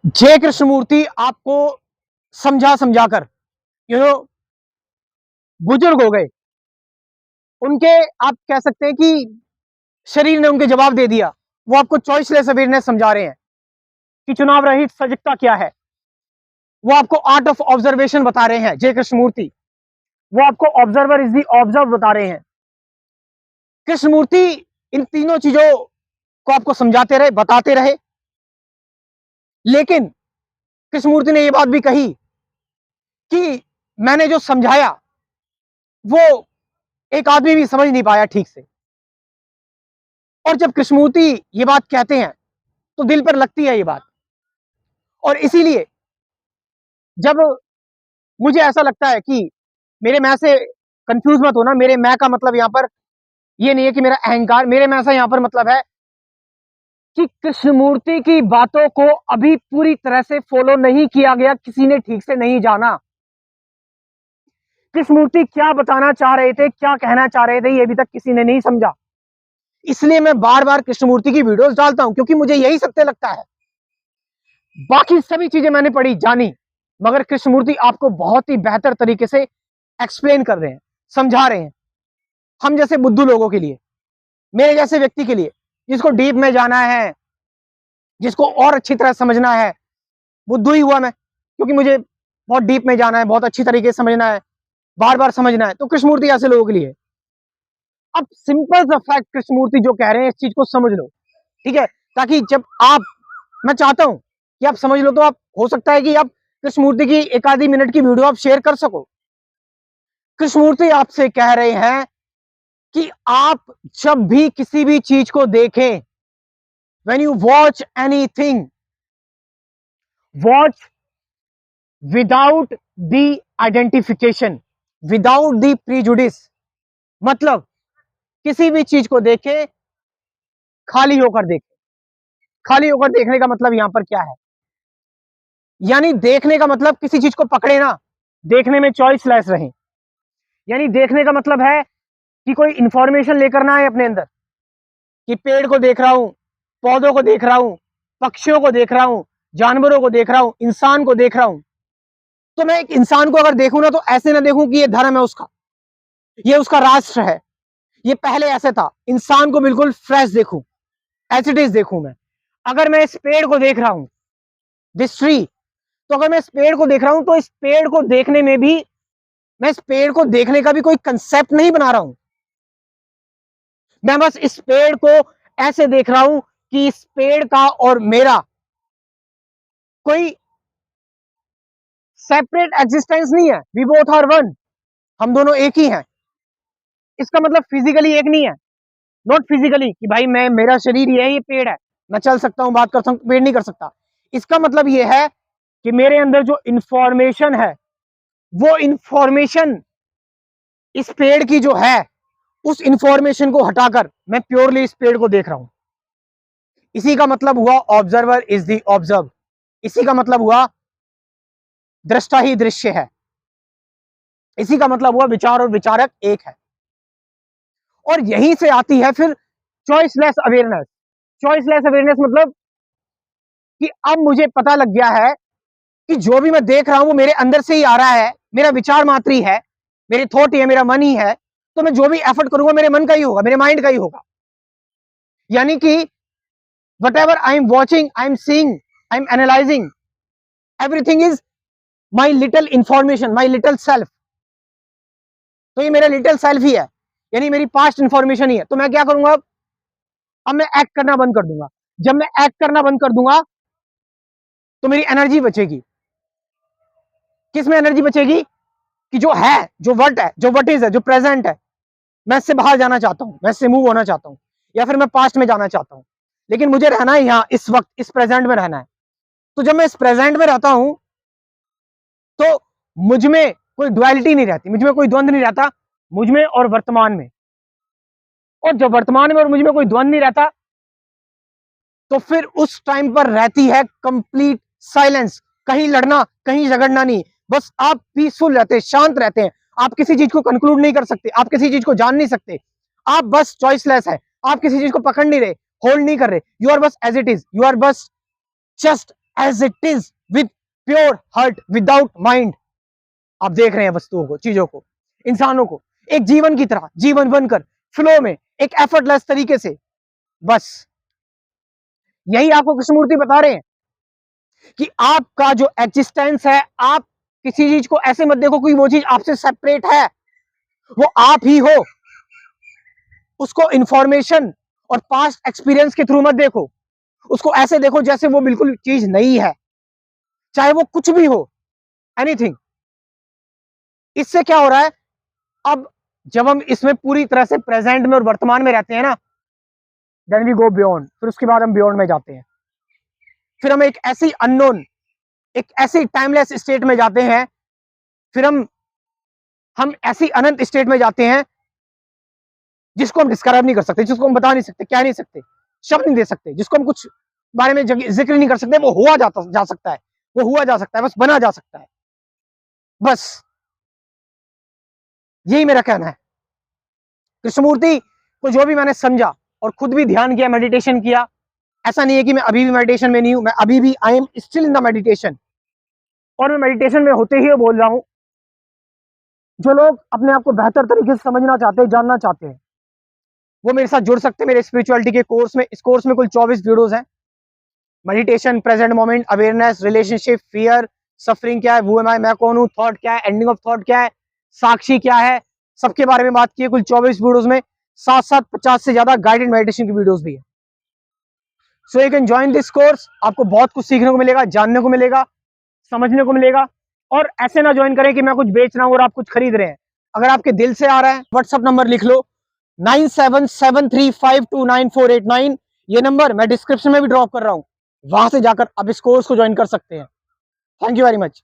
जय कृष्णमूर्ति आपको समझा समझा कर बुजुर्ग हो गए। उनके आप कह सकते हैं कि शरीर ने उनके जवाब दे दिया। वो आपको चॉइसलेस अवेयरनेस समझा रहे हैं कि चुनाव रहित सजगता क्या है। वो आपको आर्ट ऑफ ऑब्जर्वेशन बता रहे हैं जय कृष्णमूर्ति। वो आपको ऑब्जर्वर इज दी ऑब्जर्व बता रहे हैं। कृष्णमूर्ति इन तीनों चीजों को आपको समझाते रहे, बताते रहे। लेकिन कृष्णमूर्ति ने यह बात भी कही कि मैंने जो समझाया वो एक आदमी भी समझ नहीं पाया ठीक से। और जब कृष्णमूर्ति ये बात कहते हैं तो दिल पर लगती है ये बात। और इसीलिए जब मुझे ऐसा लगता है कि मेरे मैं से कंफ्यूज मत होना, मेरे मैं का मतलब यहां पर ये नहीं है कि मेरा अहंकार, मेरे मैं से यहां पर मतलब है कि कृष्णमूर्ति की बातों को अभी पूरी तरह से फॉलो नहीं किया गया, किसी ने ठीक से नहीं जाना। कृष्णमूर्ति क्या बताना चाह रहे थे, क्या कहना चाह रहे थे, ये अभी तक किसी ने नहीं समझा। इसलिए मैं बार बार कृष्णमूर्ति की वीडियोस डालता हूं, क्योंकि मुझे यही सत्य लगता है। बाकी सभी चीजें मैंने पढ़ी, जानी, मगर कृष्णमूर्ति आपको बहुत ही बेहतर तरीके से एक्सप्लेन कर रहे हैं, समझा रहे हैं। हम जैसे बुद्धू लोगों के लिए, मेरे जैसे व्यक्ति के लिए, जिसको डीप में जाना है, जिसको और अच्छी तरह समझना है। बुद्धू ही हुआ मैं, क्योंकि मुझे बहुत डीप में जाना है, बहुत अच्छी तरीके से समझना है, बार बार समझना है। तो कृष्णमूर्ति ऐसे लोगों के लिए। अब सिंपल सा फैक्ट कृष्णमूर्ति जो कह रहे हैं, इस चीज को समझ लो, ठीक है? ताकि जब आप, मैं चाहता हूं कि आप समझ लो, तो आप हो सकता है कि आप कृष्णमूर्ति की एक आधी मिनट की वीडियो आप शेयर कर सको। कृष्णमूर्ति आपसे कह रहे हैं कि आप जब भी किसी भी चीज को देखें, when you watch anything, watch without the identification, without the prejudice। मतलब किसी भी चीज को देखें खाली होकर देखें। खाली होकर देखने का मतलब यहां पर क्या है? यानी देखने का मतलब किसी चीज को पकड़े ना, देखने में चॉइसलेस रहें। यानी देखने का मतलब है कि कोई इंफॉर्मेशन लेकर ना आए अपने अंदर, कि पेड़ को देख रहा हूं, पौधों को देख रहा हूं, पक्षियों को देख रहा हूं, जानवरों को देख रहा हूं, इंसान को देख रहा हूं। तो मैं एक इंसान को अगर देखूं ना, तो ऐसे ना देखूं कि ये धर्म है उसका, ये उसका राष्ट्र है, ये पहले ऐसे था। इंसान को बिल्कुल फ्रेश देखूं, एज इट इज देखूं मैं। अगर मैं इस पेड़ को देख रहा हूं, दिस ट्री, तो अगर मैं इस पेड़ को देख रहा हूं, तो इस पेड़ को देखने में भी, मैं इस पेड़ को देखने का भी कोई कंसेप्ट नहीं बना रहा हूं। मैं बस इस पेड़ को ऐसे देख रहा हूं कि इस पेड़ का और मेरा कोई सेपरेट एग्जिस्टेंस नहीं है। वी बोथ आर वन, हम दोनों एक ही हैं। इसका मतलब फिजिकली एक नहीं है, नॉट फिजिकली कि भाई मैं, मेरा शरीर ये है, ये पेड़ है, मैं चल सकता हूं, बात कर सकता हूं, पेड़ नहीं कर सकता। इसका मतलब ये है कि मेरे अंदर जो इंफॉर्मेशन है, वो इंफॉर्मेशन इस पेड़ की जो है, उस इंफॉर्मेशन को हटाकर मैं प्योरली इस पेड़ को देख रहा हूं। इसी का मतलब हुआ ऑब्जर्वर इज द ऑब्जर्व। इसी का मतलब हुआ दृष्टा ही दृश्य है। इसी का मतलब हुआ विचार और विचारक एक है। और यहीं से आती है फिर चॉइसलेस अवेयरनेस। चॉइसलेस अवेयरनेस मतलब कि अब मुझे पता लग गया है कि जो भी मैं देख रहा हूं वो मेरे अंदर से ही आ रहा है, मेरा विचार मात्र ही है, मेरे थॉट ही है, मेरा मन ही है। तो मैं जो भी एफर्ट करूंगा मेरे मन का ही होगा, मेरे माइंड का ही होगा। यानी कि whatever I am watching, I am seeing, I am analyzing, everything is my little information, my little self। तो ये मेरा लिटिल सेल्फ ही है, यानी मेरी पास्ट इंफॉर्मेशन ही है। तो मैं क्या करूंगा, अब मैं एक्ट करना बंद कर दूंगा। जब मैं एक्ट करना बंद कर दूंगा तो मेरी एनर्जी बचेगी। किस में एनर्जी बचेगी? कि जो है, जो वट है, जो वट इज है, जो प्रेजेंट है, मैं इससे बाहर जाना चाहता हूं, मैं इससे मूव होना चाहता हूं, या फिर मैं पास्ट में जाना चाहता हूं। लेकिन मुझे रहना है यहां, इस वक्त, इस प्रेजेंट में रहना है। तो जब मैं इस प्रेजेंट में रहता हूं तो मुझ में कोई ड्युअलिटी नहीं रहती, मुझ में कोई द्वंद्व नहीं रहता, मुझ में और वर्तमान में। और जब वर्तमान में और मुझ में कोई द्वंद्व नहीं रहता, तो फिर उस टाइम पर रहती है कंप्लीट साइलेंस। कहीं लड़ना, कहीं झगड़ना नहीं, बस आप पीसफुल रहते हैं, शांत रहते हैं। आप किसी चीज को कंक्लूड नहीं कर सकते, आप किसी चीज को जान नहीं सकते, आप बस चॉइसलेस है। आप किसी चीज को पकड़ नहीं रहे, होल्ड नहीं कर रहे, यू आर बस as it is, you are बस just as it is with pure heart without mind. आप देख रहे हैं वस्तुओं को, चीजों को, इंसानों को एक जीवन की तरह जीवन बनकर फ्लो में एक एफर्टलेस तरीके से। बस यही आपको कृष्णमूर्ति बता रहे हैं कि आपका जो एग्जिस्टेंस है, आप किसी चीज को ऐसे मत देखो कि वो चीज आपसे सेपरेट है, वो आप ही हो। उसको इंफॉर्मेशन और पास्ट एक्सपीरियंस के थ्रू मत देखो, उसको ऐसे देखो जैसे वो बिल्कुल चीज नहीं है, चाहे वो कुछ भी हो, एनीथिंग। इससे क्या हो रहा है, अब जब हम इसमें पूरी तरह से प्रेजेंट में और वर्तमान में रहते हैं ना, देन वी गो बियॉन्ड, फिर उसके बाद हम बियॉन्ड में जाते हैं। फिर हम एक ऐसी अननोन, एक ऐसी टाइमलेस स्टेट में जाते हैं, फिर हम ऐसी अनंत स्टेट में जाते हैं जिसको हम डिस्क्राइब नहीं कर सकते, जिसको हम बता नहीं सकते, कह नहीं सकते, शब्द नहीं दे सकते, जिसको हम कुछ बारे में जिक्र नहीं कर सकते। वो हुआ जा सकता है, वो हुआ जा सकता है, बस बना जा सकता है। बस यही मेरा कहना है। कृष्णमूर्ति को जो भी मैंने समझा और खुद भी ध्यान किया, मेडिटेशन किया, ऐसा नहीं है कि मैं अभी भी मेडिटेशन में नहीं हूं, मैं अभी भी I am still in the meditation. और मैं मेडिटेशन में होते ही बोल रहा हूं, जो लोग अपने आप को बेहतर तरीके से समझना चाहते हैं, जानना चाहते हैं, वो मेरे साथ जुड़ सकते हैं मेरे स्पिरिचुअलिटी के कोर्स में। इस कोर्स में कुल 24 वीडियोस हैं। Meditation, present moment, awareness, relationship, fear, suffering क्या है, वो मैं कौन हूं, थॉट क्या है, एंडिंग ऑफ थॉट क्या है, साक्षी क्या है, सबके बारे में बात की है कुल 24 वीडियोस में। साथ साथ 50 से ज्यादा गाइडेड मेडिटेशन की वीडियोस भी है। So you can join this course. आपको बहुत कुछ सीखने को मिलेगा, जानने को मिलेगा, समझने को मिलेगा। और ऐसे ना ज्वाइन करें कि मैं कुछ बेच रहा हूं और आप कुछ खरीद रहे हैं। अगर आपके दिल से आ रहा है, व्हाट्सएप नंबर लिख लो 9773529489। ये नंबर मैं डिस्क्रिप्शन में भी ड्रॉप कर रहा हूं, वहां से जाकर आप इस कोर्स को ज्वाइन कर सकते हैं। Thank you very much.